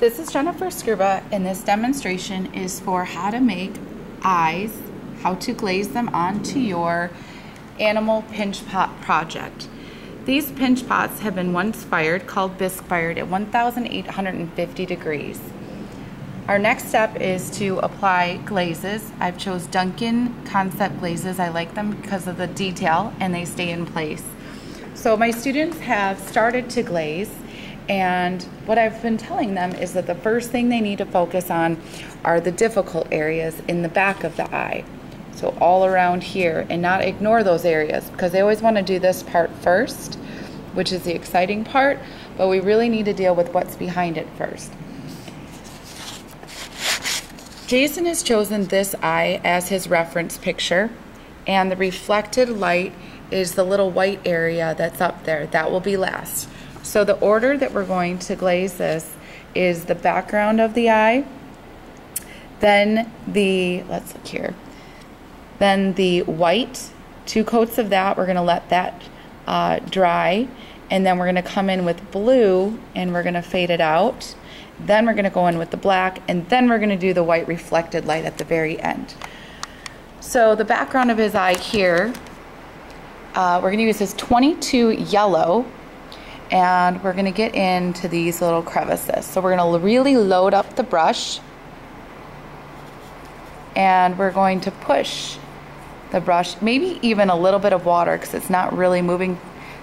This is Jennifer Skruba, and this demonstration is for how to make eyes, how to glaze them onto your animal pinch pot project. These pinch pots have been once fired, called Bisqueware, at 1,850 degrees. Our next step is to apply glazes. I've chose Duncan Concept glazes. I like them because of the detail and they stay in place. So my students have started to glaze, and what I've been telling them is that the first thing they need to focus on are the difficult areas in the back of the eye. So all around here, and not ignore those areas, because they always want to do this part first, which is the exciting part, but we really need to deal with what's behind it first. Jason has chosen this eye as his reference picture, and the reflected light is the little white area that's up there. That will be last. So the order that we're going to glaze this is the background of the eye, then the, let's look here, then the white, 2 coats of that. We're gonna let that dry, and then we're gonna come in with blue and we're gonna fade it out. Then we're gonna go in with the black, and then we're gonna do the white reflected light at the very end. So the background of his eye here, we're gonna use this 22 yellow, and we're gonna get into these little crevices. So we're gonna really load up the brush, and we're going to push the brush, maybe even a little bit of water because it's not really moving,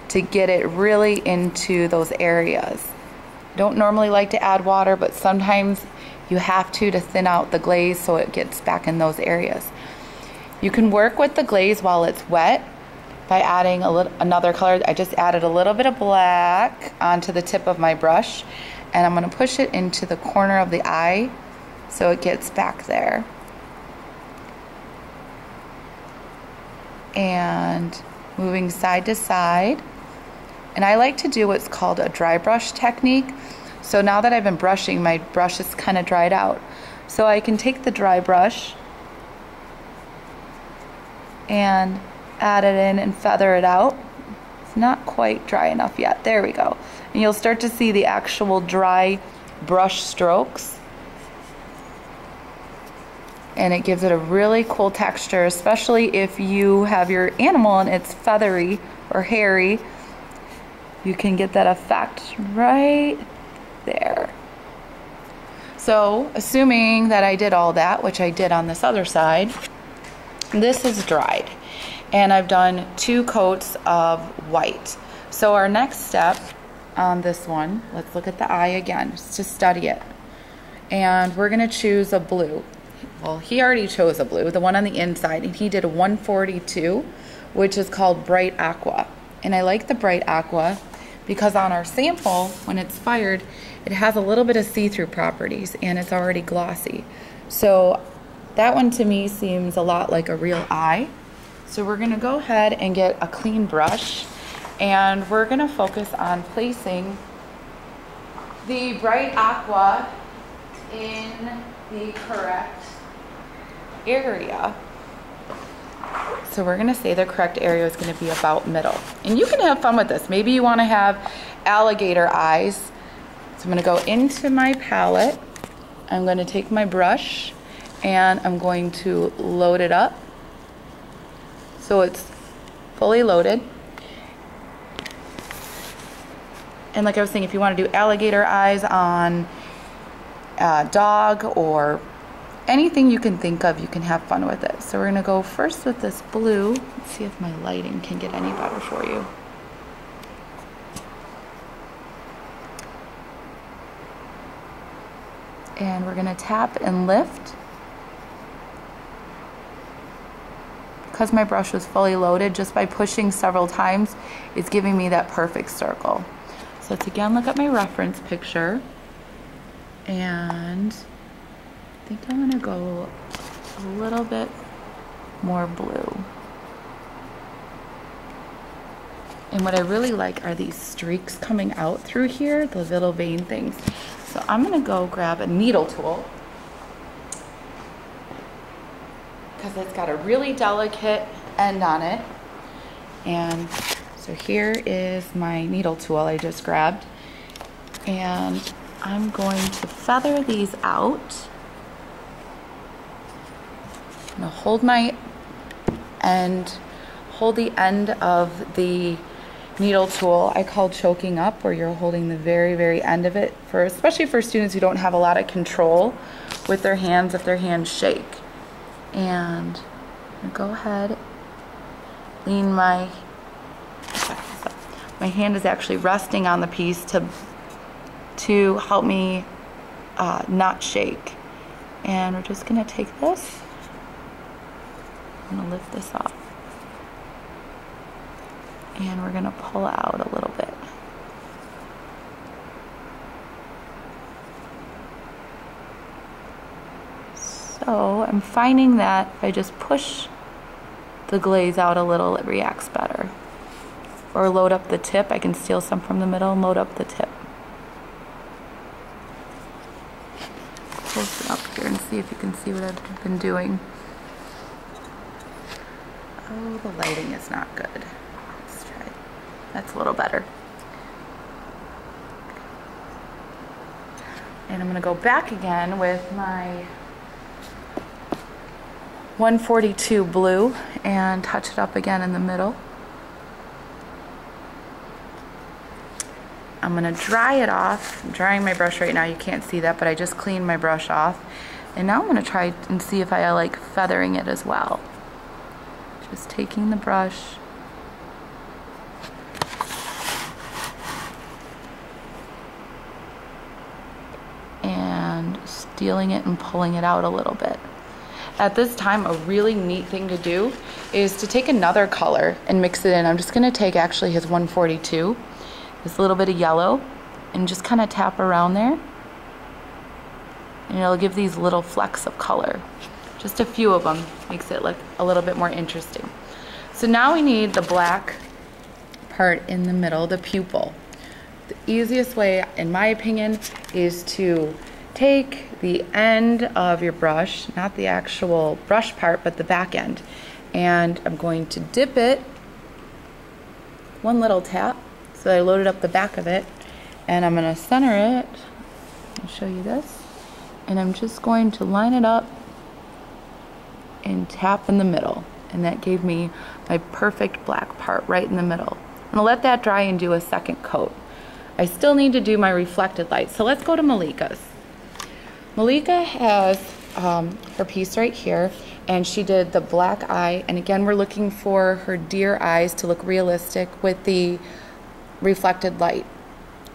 to get it really into those areas. Don't normally like to add water, but sometimes you have to thin out the glaze so it gets back in those areas. You can work with the glaze while it's wet by adding another color. I just added a little bit of black onto the tip of my brush, and I'm going to push it into the corner of the eye so it gets back there. And moving side to side. And I like to do what's called a dry brush technique. So now that I've been brushing, my brush is kind of dried out. So I can take the dry brush and add it in and feather it out. It's not quite dry enough yet. There we go. And you'll start to see the actual dry brush strokes. And it gives it a really cool texture, especially if you have your animal and it's feathery or hairy. You can get that effect right there. So, assuming that I did all that, which I did on this other side, this is dried. And I've done 2 coats of white. So our next step on this one, let's look at the eye again, just to study it. And we're gonna choose a blue. Well, he already chose a blue, the one on the inside, and he did a 142, which is called bright aqua. And I like the bright aqua because on our sample, when it's fired, it has a little bit of see-through properties and it's already glossy. So that one to me seems a lot like a real eye. So we're gonna go ahead and get a clean brush, and we're gonna focus on placing the bright aqua in the correct area. So we're gonna say the correct area is gonna be about middle. And you can have fun with this. Maybe you wanna have alligator eyes. So I'm gonna go into my palette. I'm gonna take my brush and I'm going to load it up so it's fully loaded. And like I was saying, if you wanna do alligator eyes on a dog or anything you can think of, you can have fun with it. So we're gonna go first with this blue. Let's see if my lighting can get any better for you. And we're gonna tap and lift. Because my brush was fully loaded, just by pushing several times, it's giving me that perfect circle. So let's again look at my reference picture, and I think I'm gonna go a little bit more blue. And what I really like are these streaks coming out through here, the little vein things. So I'm gonna go grab a needle tool because it's got a really delicate end on it. And so here is my needle tool I just grabbed. And I'm going to feather these out. I'm going to hold the end of the needle tool. I call choking up, where you're holding the very, very end of it, especially for students who don't have a lot of control with their hands if their hands shake. And I'm gonna go ahead, lean my hand is actually resting on the piece to help me not shake. And we're just gonna take this, I'm gonna lift this up, and we're gonna pull out a little bit. So I'm finding that if I just push the glaze out a little, it reacts better. Or load up the tip. I can steal some from the middle and load up the tip. Close it up here and see if you can see what I've been doing. Oh, the lighting is not good. Let's try it. That's a little better. And I'm going to go back again with my 142 blue and touch it up again in the middle. I'm going to dry it off. I'm drying my brush right now. You can't see that, but I just cleaned my brush off. And now I'm going to try and see if I like feathering it as well. Just taking the brush and stealing it and pulling it out a little bit. At this time, a really neat thing to do is to take another color and mix it in. I'm just going to take actually his 142, this little bit of yellow, and just kind of tap around there. And it'll give these little flecks of color. Just a few of them makes it look a little bit more interesting. So now we need the black part in the middle, the pupil. The easiest way, in my opinion, is to take the end of your brush, not the actual brush part, but the back end. And I'm going to dip it, one little tap, so I loaded up the back of it. And I'm going to center it. I'll show you this. And I'm just going to line it up and tap in the middle. And that gave me my perfect black part right in the middle. I'm going to let that dry and do a second coat. I still need to do my reflected light. So let's go to Malika's. Malika has her piece right here, and she did the black eye. And again, we're looking for her deer eyes to look realistic with the reflected light.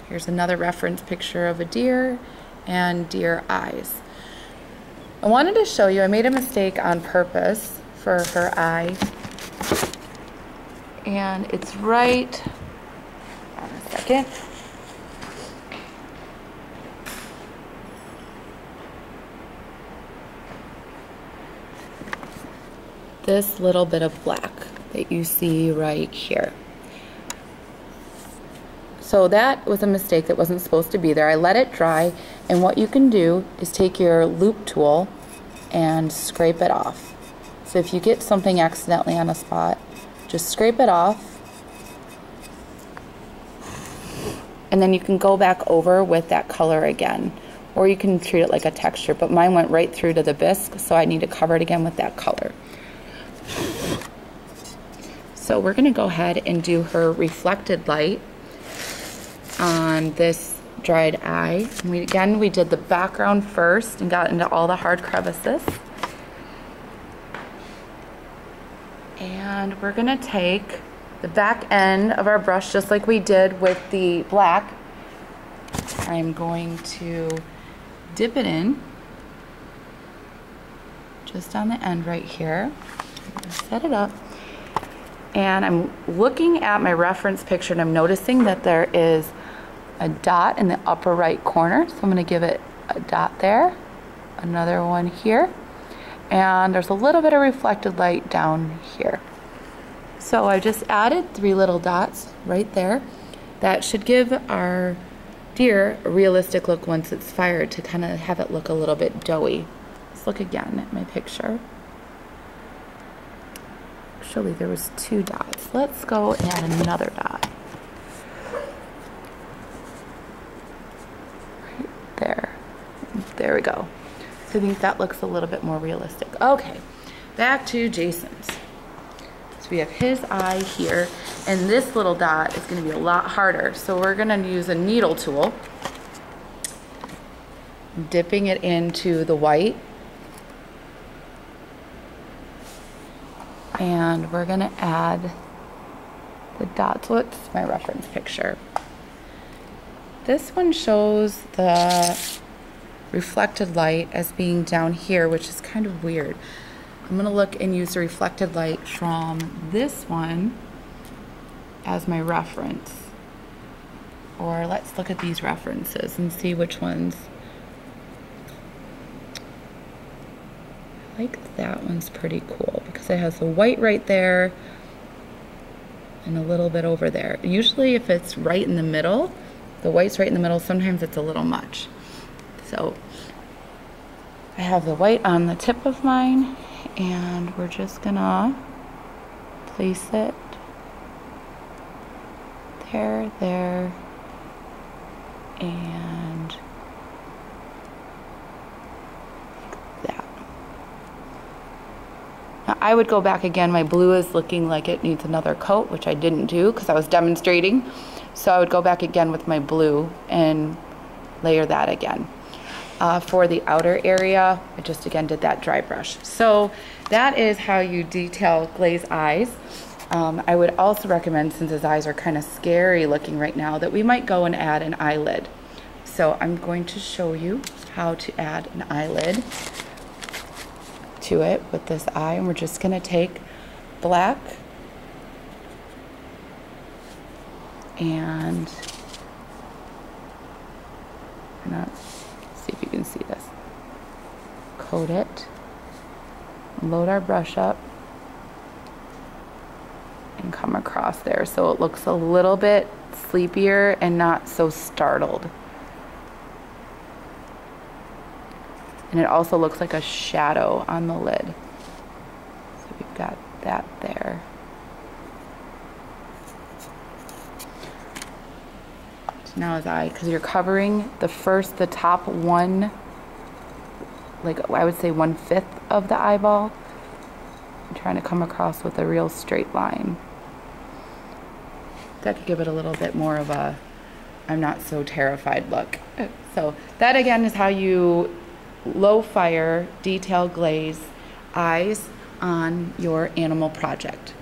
Here's another reference picture of a deer and deer eyes. I wanted to show you, I made a mistake on purpose for her eye. And it's right, hold on a second. This little bit of black that you see right here. So that was a mistake that wasn't supposed to be there. I let it dry, and what you can do is take your loop tool and scrape it off. So if you get something accidentally on a spot, just scrape it off, and then you can go back over with that color again, or you can treat it like a texture, but mine went right through to the bisque, so I need to cover it again with that color. So we're going to go ahead and do her reflected light on this dried eye. And we did the background first and got into all the hard crevices. And we're going to take the back end of our brush just like we did with the black. I'm going to dip it in just on the end right here. I'm going to set it up. And I'm looking at my reference picture and I'm noticing that there is a dot in the upper right corner. So I'm going to give it a dot there, another one here, and there's a little bit of reflected light down here. So I just added 3 little dots right there. That should give our deer a realistic look once it's fired, to kind of have it look a little bit doughy. Let's look again at my picture. Actually, there was 2 dots. Let's go and add another dot. Right There we go. So I think that looks a little bit more realistic. Okay, back to Jason's. So we have his eye here, and this little dot is going to be a lot harder. So we're going to use a needle tool, dipping it into the white, and we're going to add the dots. What's my reference picture? This one shows the reflected light as being down here, which is kind of weird. I'm going to look and use the reflected light from this one as my reference. Or let's look at these references and see which ones. I like that one's pretty cool because it has the white right there and a little bit over there. Usually if it's right in the middle, the white's right in the middle, sometimes it's a little much. So I have the white on the tip of mine, and we're just gonna place it there, and like that. Now I would go back again. My blue is looking like it needs another coat, which I didn't do because I was demonstrating. So I would go back again with my blue and layer that again. For the outer area, I just again did that dry brush. So that is how you detail glaze eyes. I would also recommend, since his eyes are kind of scary looking right now, that we might go and add an eyelid. So I'm going to show you how to add an eyelid to it with this eye, and we're just going to take black and see if you can see this. Coat it, load our brush up, and come across there so it looks a little bit sleepier and not so startled. And it also looks like a shadow on the lid. So we've got that there. Now his eye, because you're covering the top one, like I would say 1/5 of the eyeball. I'm trying to come across with a real straight line. That could give it a little bit more of a I'm not so terrified look. So that again is how you low fire detail glaze eyes on your animal project.